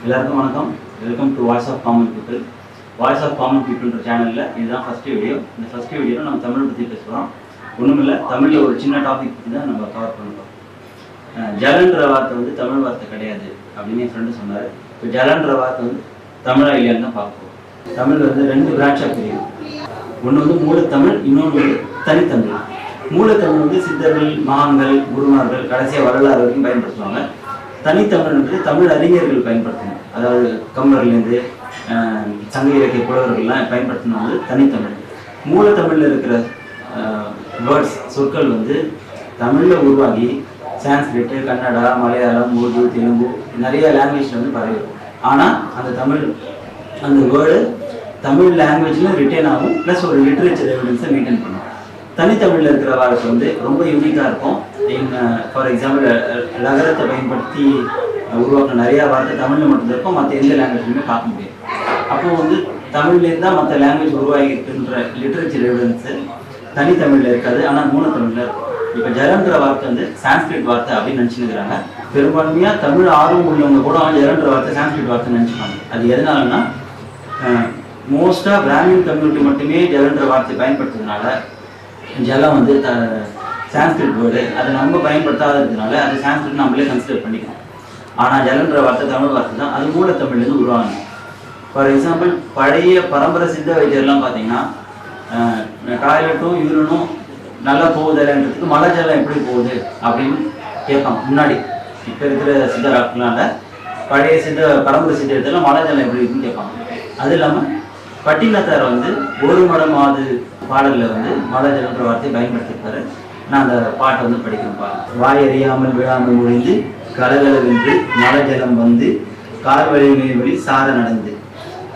எல்லாருக்கும் வணக்கம். Welcome to voice of common people. Voice of common பீப்புள்ன்ற சேனலில் இதுதான் ஃபஸ்ட்டு வீடியோ. இந்த ஃபஸ்ட்டு வீடியோவில் நம்ம தமிழ் பற்றி பேசுகிறோம். ஒன்றுமில்லை, தமிழில் ஒரு சின்ன டாபிக் பற்றி தான் நம்ம கவர் பண்ணுறோம். ஜலன்ற வார்த்தை வந்து தமிழ் வார்த்தை கிடையாது அப்படின்னு என் ஃப்ரெண்டு சொன்னார். இப்போ ஜலன்ற வார்த்தை வந்து தமிழா இல்லையான்னு தான் பார்ப்போம். தமிழ் வந்து ரெண்டு பிரான்ச்சாக பிரியும். ஒன்று வந்து மூலத்தமிழ், இன்னொன்று வந்து தனித்தமிழ். மூலத்தமிழ் வந்து சித்தர்கள், மகான்கள், குருமார்கள், கடைசியாக வரலாறு வரைக்கும் பயன்படுத்துவாங்க. தனித்தமிழ்ன்றது தமிழ் அறிஞர்கள் பயன்படுத்தணும். அதாவது கம்பர்லேருந்து சங்க இலக்கிய புலவர்கள்லாம் பயன்படுத்தணும் வந்து தனித்தமிழ். மூலத்தமிழில் இருக்கிற வேர்ட்ஸ், சொற்கள் வந்து தமிழில் உருவாகி சான்ஸ்கிரிட்டு, கன்னடா, மலையாளம், உருது, தெலுங்கு நிறைய லாங்குவேஜில் வந்து பரவிடும். ஆனால் அந்த வேர்டு தமிழ் லாங்குவேஜில் ரிட்டைன் ஆகும், ப்ளஸ் ஒரு லிட்ரேச்சர் எவிடன்ஸை மெயின்டைன் பண்ணும். தனித்தமிழில் இருக்கிற வார்த்தை வந்து ரொம்ப யூனிக்காக இருக்கும். ஃபார் எக்ஸாம்பிள் நகரத்தை பயன்படுத்தி உருவாக்கின நிறையா வார்த்தை தமிழில் மட்டும்தான் இருக்கும், மற்ற எந்த லாங்குவேஜ்லையுமே பார்க்க முடியாது. அப்போது வந்து தமிழ்லேருந்து தான் மற்ற லாங்குவேஜ் உருவாகிருக்குன்ற லிட்ரேச்சர் எவிடன்ஸு தனித்தமிழில் இருக்காது, ஆனால் மூலத்தமிழில் இருக்கும். இப்போ ஜலன்ற வார்த்தை வந்து சான்ஸ்கிரிட் வார்த்தை அப்படின்னு நினச்சிருக்கிறாங்க. பெரும்பான்மையாக தமிழ் ஆர்வம் உள்ளவங்க கூட ஜலன்ற வார்த்தை சான்ஸ்கிரிட் வார்த்தை நினச்சிப்பாங்க. அது எதனாலன்னா மோஸ்ட்டாக பிராமின் கம்யூனிட்டி மட்டுமே ஜலன்ற வார்த்தை பயன்படுத்துறதுனால ஜலம் வந்து சான்ஸ்கிரிட் வேர்டு, அதை நம்ம பயன்படுத்தாததுனால அது சான்ஸ்கிரிட் நம்மளே கன்சிடர் பண்ணிக்கணும். ஆனால் ஜலன்ற வார்த்தை தமிழ் வார்த்தை தான், அது மூலத்தமிழ்லேருந்து உருவாகணும். ஃபார் எக்ஸாம்பிள் பழைய பரம்பரை சித்த வைத்தியர்லாம் பார்த்தீங்கன்னா டாய்லெட்டும் யூரினும் நல்லா போகுதுன்றதுக்கு மழை ஜலம் எப்படி போகுது அப்படின்னு கேட்பாங்க. முன்னாடி இப்போ இருக்கிற சித்த டாக்டர்னால பழைய பரம்பரை சித்த வைத்தியெல்லாம் மழை ஜலம் எப்படி இருக்குன்னு கேட்பாங்க. அது இல்லாமல் பட்டினத்தார் வந்து ஒரு மடமாவது பாடலில் வந்து மழை ஜலன்ற வார்த்தையை பயன்படுத்தியிருப்பாரு. நான் அந்த பாட்டை வந்து படிக்கிறேன் பாருங்க. வாய் அறியாமல் விழாமல் முடிந்து கலகலவென்று மழை ஜலம் வந்து கால்வழி மேல்வழி சார நடந்து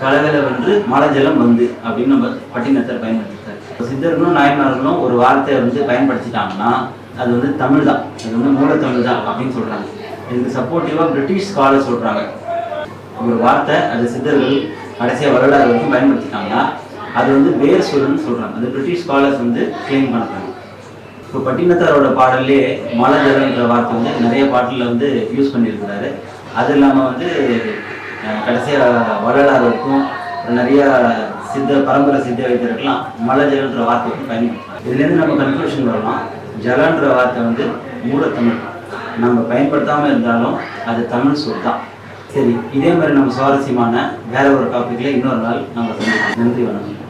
கலகலவென்று மழை ஜலம் வந்து அப்படின்னு நம்ம பட்டினத்தார் பயன்படுத்திருக்காரு. சித்தர்களும் நாயன்மார்களும் ஒரு வார்த்தையை வந்து பயன்படுத்திட்டாங்கன்னா அது வந்து தமிழ் தான், அது வந்து மூலத்தமிழ் தான் அப்படின்னு சொல்கிறாங்க. இதுக்கு சப்போர்ட்டிவாக பிரிட்டிஷ் ஸ்காலர் சொல்கிறாங்க, ஒரு வார்த்தை அது சித்தர்கள் கடைசியாக வரலாறு வரைக்கும் பயன்படுத்திட்டாங்கன்னா அது வந்து வேர் சொல்லுன்னு சொல்கிறாங்க. அது பிரிட்டிஷ் ஸ்காலர்ஸ் வந்து கிளைம் பண்ணுறாங்க. இப்போ பட்டினத்தாரோட பாடல்லே மழை ஜலன்ற வார்த்தை வந்து நிறைய பாட்டில் வந்து யூஸ் பண்ணியிருக்கிறாரு. அது இல்லாமல் வந்து கடைசியாக வரலாறு வரைக்கும் நிறையா பரம்பரை சித்த வைத்தியர்கள்லாம் மழை ஜலன்ற வார்த்தை வந்து பயன்படுத்துறாங்க. இதுலேருந்து நம்ம கன்க்ளூஷன் வரலாம், ஜலன்ற வார்த்தை வந்து மூலத்தமிழ், நம்ம பயன்படுத்தாமல் இருந்தாலும் அது தமிழ் சொல் தான். சரி, இதே மாதிரி நம்ம சுவாரஸ்யமான வேற ஒரு டாப்பிக்கில் இன்னொரு நாள் நம்ம சந்திப்போம். நன்றி, வணக்கம்.